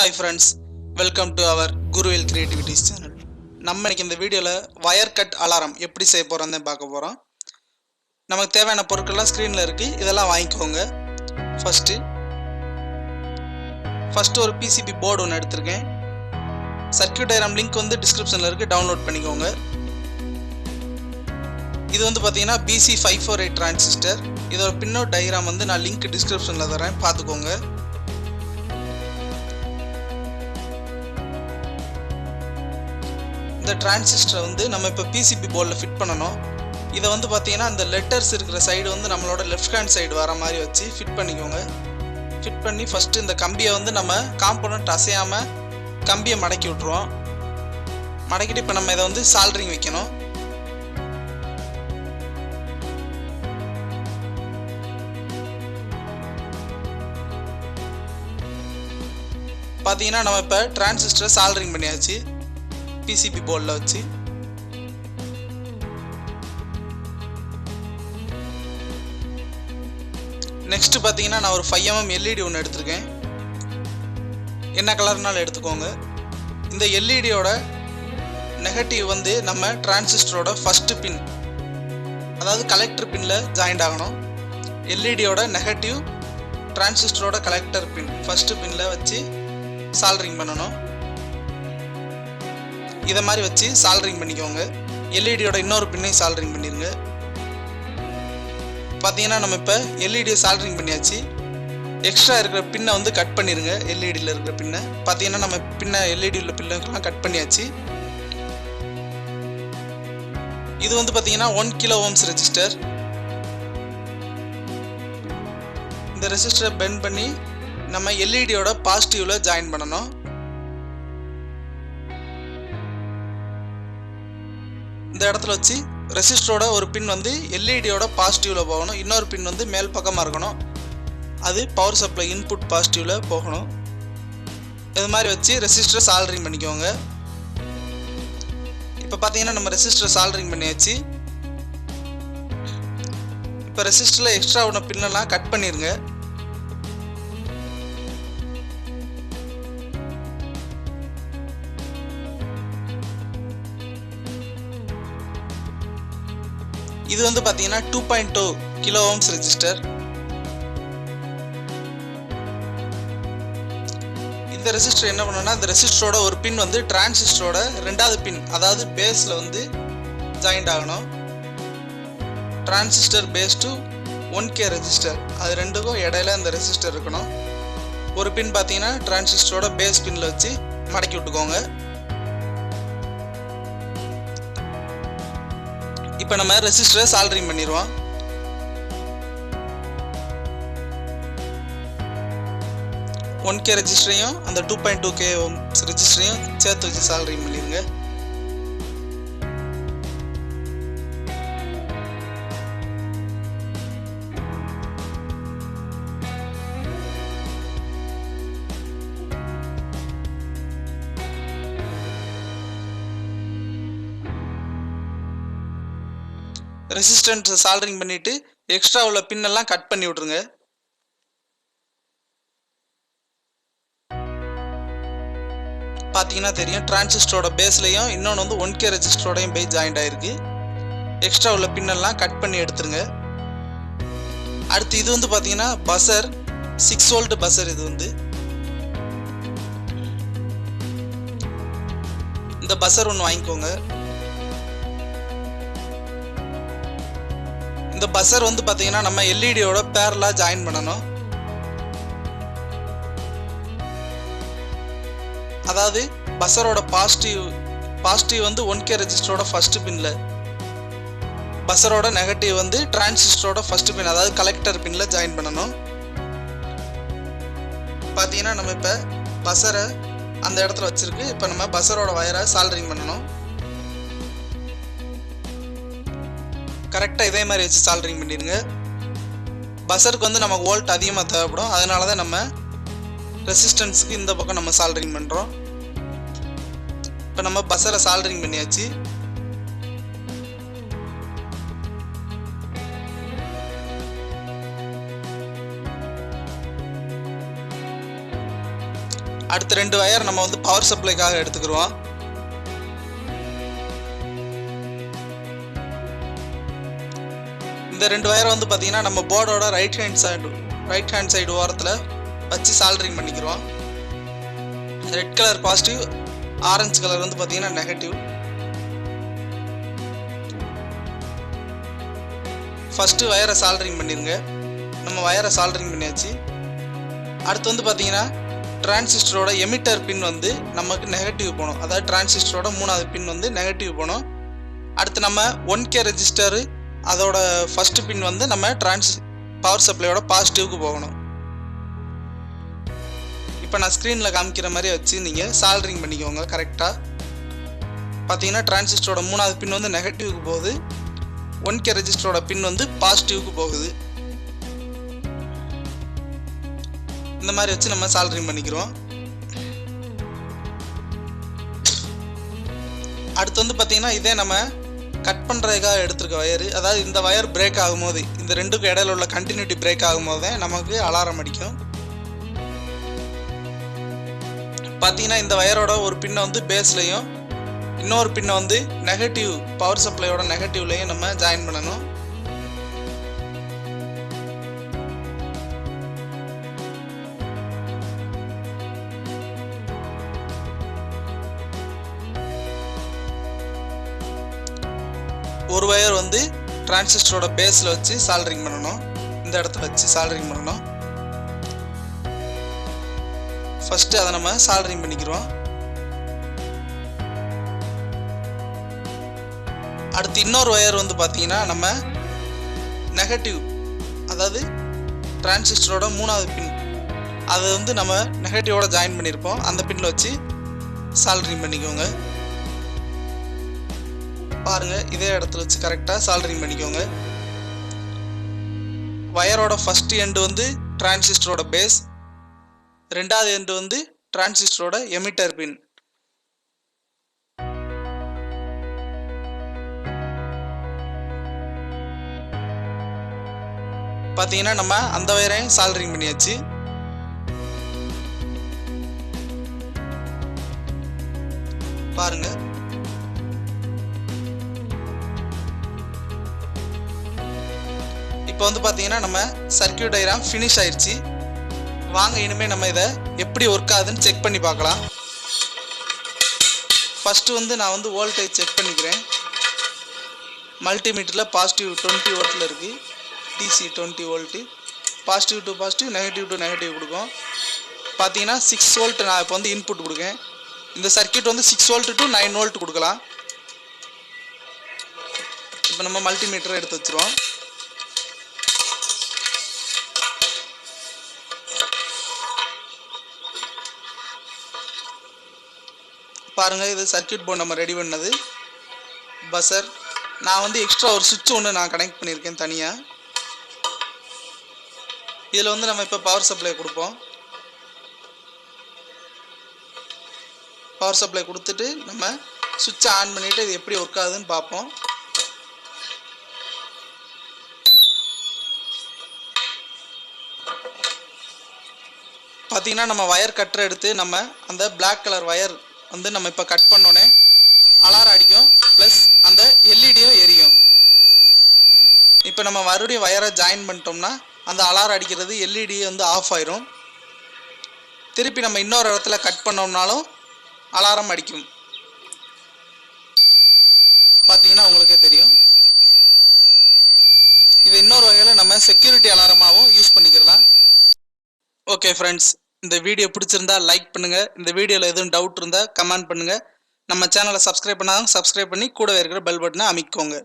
Hi friends, welcome to our Guruvel Creativities channel. நம்ம இன்னைக்கு இந்த வீடியோல வயர் கட் அலாரம் எப்படி செய்ய போறோம்னு பார்க்க போறோம். நமக்கு தேவையான பொருட்கள்லாம் ஸ்கிரீன்ல இருக்கு. இதெல்லாம் வாங்கிக்கோங்க. ஃபர்ஸ்ட் ஒரு PCB போர்டு ஒன்னு எடுத்துர்க்கேன். சர்க்யூட் டயகிராம் லிங்க் வந்து டிஸ்கிரிப்ஷன்ல இருக்கு. டவுன்லோட் பண்ணிக்கோங்க. இது வந்து பாத்தீங்கன்னா BC548 டிரான்சிஸ்டர். இதோட பின்னோட் டயகிராம் வந்து நான் லிங்க் டிஸ்கிரிப்ஷன்ல தரேன். பாத்துக்கோங்க. இந்த டிரான்சிஸ்டர் வந்து நம்ம இப்போ PCB போர்டில் ஃபிட் பண்ணணும். இதை வந்து பார்த்தீங்கன்னா அந்த லெட்டர்ஸ் இருக்கிற சைடு வந்து நம்மளோட லெஃப்ட் ஹேண்ட் சைடு வர மாதிரி வச்சு ஃபிட் பண்ணிக்கோங்க. ஃபிட் பண்ணி ஃபஸ்ட்டு இந்த கம்பியை வந்து நம்ம காம்போனன்ட் அசையாமல் கம்பியை மடக்கி விட்ருவோம். மடக்கிட்டு இப்போ நம்ம இதை வந்து சால்ட்ரிங் வைக்கணும். பார்த்தீங்கன்னா நம்ம இப்போ டிரான்சிஸ்டரை சால்ட்ரிங் பண்ணியாச்சு PCB போர்டில் வச்சு. நெக்ஸ்ட் பார்த்தீங்கன்னா நான் ஒரு 5 mm LED ஒன்று எடுத்திருக்கேன். என்ன கலர்னாலும் எடுத்துக்கோங்க. இந்த எல்இடியோட நெகட்டிவ் வந்து நம்ம டிரான்சிஸ்டரோட ஃபர்ஸ்ட் பின், அதாவது கலெக்டர் பின்னில் ஜாயிண்ட் ஆகணும். எல்இடியோட நெகட்டிவ் டிரான்சிஸ்டரோட கலெக்டர் பின் ஃபர்ஸ்ட் பின்னில் வச்சு சால்ட்ரிங் பண்ணணும். இதை மாதிரி வச்சு சால்ட்ரிங் பண்ணிக்கோங்க. எல்இடியோட இன்னொரு பின்னையும் சால்ட்ரிங் பண்ணிடுங்க. பார்த்தீங்கன்னா நம்ம இப்போ எல்இடியை சால்ட்ரிங் பண்ணியாச்சு. எக்ஸ்ட்ரா இருக்கிற பின்னை வந்து கட் பண்ணிடுங்க. எல்இடியில் இருக்கிற பின்னை பார்த்தீங்கன்னா நம்ம எல்இடியில் பின்னுக்கெல்லாம் கட் பண்ணியாச்சு. இது வந்து பார்த்தீங்கன்னா 1 kilo ohms ரெசிஸ்டர். இந்த ரெசிஸ்டரை பெண்ட் பண்ணி நம்ம எல்இடியோட பாசிட்டிவ்ல ஜாயின் பண்ணணும். இந்த இடத்துல வச்சு ரெசிஸ்டரோட ஒரு பின் வந்து எல்இடியோட பாசிட்டிவ்ல போகணும். இன்னொரு பின் வந்து மேல் பக்கமாக இருக்கணும். அது பவர் சப்ளை இன்புட் பாசிட்டிவ்ல போகணும். இது மாதிரி வச்சு ரெசிஸ்டரை சால்ட்ரிங் பண்ணிக்கோங்க. இப்போ பார்த்தீங்கன்னா நம்ம ரெசிஸ்டரை சால்ட்ரிங் பண்ணியாச்சு. இப்போ ரெசிஸ்டரில் எக்ஸ்ட்ரா ஒன்று பின்னெல்லாம் கட் பண்ணிடுங்க. இது வந்து பார்த்தீங்கன்னா 2.2 kilo ohms ரெசிஸ்டர். இந்த ரெசிஸ்டர் என்ன பண்ணணும்னா, இந்த ரெசிஸ்டரோட ஒரு பின் வந்து டிரான்சிஸ்டரோட ரெண்டாவது பின், அதாவது பேஸில் வந்து ஜாயிண்ட் ஆகணும். Transistor base to 1K resistor, அது ரெண்டுக்கும் இடையில இந்த ரெசிஸ்டர் இருக்கணும். ஒரு பின் பார்த்தீங்கன்னா டிரான்சிஸ்டரோட பேஸ் பின்னில் வச்சு மடக்கி விட்டுக்கோங்க. இப்போ நம்ம ரெசிஸ்டரை சால்ட்ரிங் பண்ணிடுவோம். ஒன் கே ரெஜிஸ்டரையும் அந்த 2.2K ரெஜிஸ்டரையும் சேர்த்து வச்சு சால்ட்ரிங் பண்ணிடுங்க. ரெசிஸ்டன்ஸ் சால்ட்ரிங் பண்ணிட்டு எக்ஸ்ட்ரா உள்ள பின்னெல்லாம் கட் பண்ணி விட்டுருங்க. பார்த்தீங்கன்னா தெரியும், டிரான்சிஸ்டரோட பேஸ்லையும் இன்னொன்று வந்து 1K ரெஜிஸ்டரோடையும் போய் ஜாயிண்ட் ஆயிருக்கு. எக்ஸ்ட்ரா உள்ள பின்னெல்லாம் கட் பண்ணி எடுத்துருங்க. அடுத்து இது வந்து பார்த்தீங்கன்னா பஸர், 6 volt பஸர். இது வந்து இந்த பஸர் ஒன்று வாங்கிக்கோங்க. இந்த பஸர் வந்து பார்த்தீங்கன்னா நம்ம எல்இடியோட பேரலா ஜாயின் பண்ணணும். அதாவது பஸரோட பாசிட்டிவ் வந்து 1K ரெஜிஸ்டரோட ஃபர்ஸ்ட் பின்ல, பஸரோட நெகட்டிவ் வந்து டிரான்சிஸ்டரோட ஃபர்ஸ்ட் பின், அதாவது கலெக்டர் பின்ல ஜாயின் பண்ணணும். பார்த்தீங்கன்னா நம்ம இப்போ பஸரை அந்த இடத்துல வச்சிருக்கு. இப்போ நம்ம பஸரோட வயரை சால்ட்ரிங் பண்ணணும். கரெக்டாக இதே மாதிரி வச்சு சால்ட்ரிங் பண்ணிடுங்க. பஸருக்கு வந்து நமக்கு வோல்ட் அதிகமாக தேவைப்படும். அதனால தான் நம்ம ரெசிஸ்டன்ஸுக்கு இந்த பக்கம் நம்ம சால்ட்ரிங் பண்ணுறோம். இப்போ நம்ம பஸரை சால்ட்ரிங் பண்ணியாச்சு. அடுத்த 2 வயர் நம்ம வந்து பவர் சப்ளைக்காக எடுத்துக்கிறோம். இந்த 2 வயர் வந்து பாத்தீங்கன்னா நம்ம போர்டோட ரைட் ஹேண்ட் சைடு ஓரத்துல வச்சு சால்டரிங் பண்ணிக்கிறோம். Red colour positive, orange colour வந்து பாத்தீங்கன்னா நெகட்டிவ். ஃபர்ஸ்ட் வயரை சால்டரிங் பண்ணிருங்க. நம்ம வயரை சால்டரிங் பண்ணியாச்சு. அடுத்து வந்து பாத்தீங்கன்னா டிரான்சிஸ்டரோட எமிட்டர் பின் வந்து நமக்கு நெகட்டிவ் போகணும். அதாவது டிரான்சிஸ்டரோட 3வது பின் வந்து நெகட்டிவ் போகணும். அடுத்து நம்ம 1K ரெஜிஸ்டர் அதோட ஃபர்ஸ்ட் பின் வந்து நம்ம பவர் சப்ளையோட பாசிட்டிவ்க்கு போகணும். இப்போ நான் ஸ்க்ரீனில் காமிக்கிற மாதிரி வச்சு நீங்கள் சால்டரிங் பண்ணிக்கோங்க. கரெக்டாக பார்த்தீங்கன்னா டிரான்சிஸ்டரோட 3வது பின் வந்து நெகட்டிவ்க்கு போகுது, 1K ரெஜிஸ்டரோட பின் வந்து பாசிட்டிவ்க்கு போகுது. இந்த மாதிரி வச்சு நம்ம சால்டரிங் பண்ணிக்கிறோம். அடுத்து வந்து பார்த்தீங்கன்னா இதே நம்ம கட் பண்ணுறதுக்காக எடுத்துருக்க வயரு, அதாவது இந்த வயர் பிரேக் ஆகும்போது, இந்த ரெண்டுக்கும் இடையில உள்ள கண்டினியூட்டி பிரேக் ஆகும்போது தான் நமக்கு அலாரம் அடிக்கும். பார்த்தீங்கன்னா இந்த வயரோட ஒரு பின்னை வந்து பேஸ்லையும் இன்னொரு பின்னை வந்து நெகட்டிவ் பவர் சப்ளையோட நெகட்டிவ்லையும் நம்ம ஜாயின் பண்ணணும். ஒரு வயர் வந்து டிரான்சிஸ்டரோட பேஸில் வச்சு சால்டரிங் பண்ணணும். இந்த இடத்துல வச்சு சால்டரிங் பண்ணணும். ஃபர்ஸ்ட் அதை நம்ம சால்டரிங் பண்ணிக்கிறோம். அடுத்து இன்னொரு வயர் வந்து பார்த்தீங்கன்னா நம்ம நெகட்டிவ், அதாவது டிரான்சிஸ்டரோட 3வது பின், அதை வந்து நம்ம நெகட்டிவோட ஜாயின் பண்ணியிருப்போம். அந்த பின்னில் வச்சு சால்டரிங் பண்ணிக்கோங்க. பாருங்க, இதே இடத்துல வச்சு கரெக்டாக சால்டரிங் பண்ணிக்கோங்க. வயரோட ஃபர்ஸ்ட் எண்டு வந்து டிரான்சிஸ்டரோட பேஸ், 2வது எண்டு வந்து டிரான்சிஸ்டரோட எமிட்டர் பின். பார்த்தீங்கன்னா நம்ம அந்த வயரையும் சால்டரிங் பண்ணியாச்சு. பாருங்க, இப்போ வந்து பார்த்தீங்கன்னா நம்ம சர்க்யூட் டயக்ராம் ஃபினிஷ் ஆயிடுச்சு. வாங்க இனிமேல் நம்ம இதை எப்படி ஒர்க் ஆகுதுன்னு செக் பண்ணி பார்க்கலாம். ஃபஸ்ட்டு வந்து நான் வந்து வோல்டேஜ் செக் பண்ணிக்கிறேன். மல்டிமீட்டரில் பாசிட்டிவ் 20 வோல்ட்டில் இருக்குது, DC 20 volt. Positive to positive, negative to negative கொடுக்கும். பார்த்தீங்கன்னா 6 வோல்ட் நான் இப்போ வந்து இன்புட் கொடுக்கேன். இந்த சர்க்யூட் வந்து 6 வோல்ட் டு 9 வோல்ட் கொடுக்கலாம். இப்போ நம்ம மல்டிமீட்டரை எடுத்து வச்சுருவோம். பாருங்கள், இது சர்க்யூட் போர்டு நம்ம ரெடி பண்ணது. பஸர் நான் வந்து எக்ஸ்ட்ரா ஒரு சுவிட்ச் ஒன்று நான் கனெக்ட் பண்ணியிருக்கேன் தனியாக. இதில் வந்து நம்ம இப்போ பவர் சப்ளை கொடுப்போம். பவர் சப்ளை கொடுத்துட்டு நம்ம சுவிட்சை ஆன் பண்ணிவிட்டு இது எப்படி ஒர்க் ஆகுதுன்னு பார்ப்போம். பார்த்தீங்கன்னா நம்ம வயர் கட்டரை எடுத்து நம்ம அந்த பிளாக் கலர் வயர் வந்து நம்ம இப்போ கட் பண்ணோன்னே அலாரம் அடிக்கும், ப்ளஸ் அந்த எல்இடியும் எரியும். இப்போ நம்ம மறுபடியும் வயரை ஜாயின் பண்ணிட்டோம்னா அந்த அலாரம் அடிக்கிறது எல்இடி வந்து ஆஃப் ஆயிரும். திருப்பி நம்ம இன்னொரு இடத்துல கட் பண்ணோம்னாலும் அலாரம் அடிக்கும். பார்த்தீங்கன்னா உங்களுக்கே தெரியும். இது இன்னொரு வகையில் நம்ம செக்யூரிட்டி அலாரமாகவும் யூஸ் பண்ணிக்கலாம். ஓகே ஃப்ரெண்ட்ஸ், இந்த வீடியோ பிடிச்சிருந்தா லைக் பண்ணுங்கள். இந்த வீடியோவில் எதுவும் டவுட் இருந்தால் கமெண்ட் பண்ணுங்கள். நம்ம சேனலை சப்ஸ்கிரைப் பண்ணாலும் சப்ஸ்கிரைப் பண்ணி கூடவே இருக்கிற பெல் பட்டனை அமைக்கோங்க.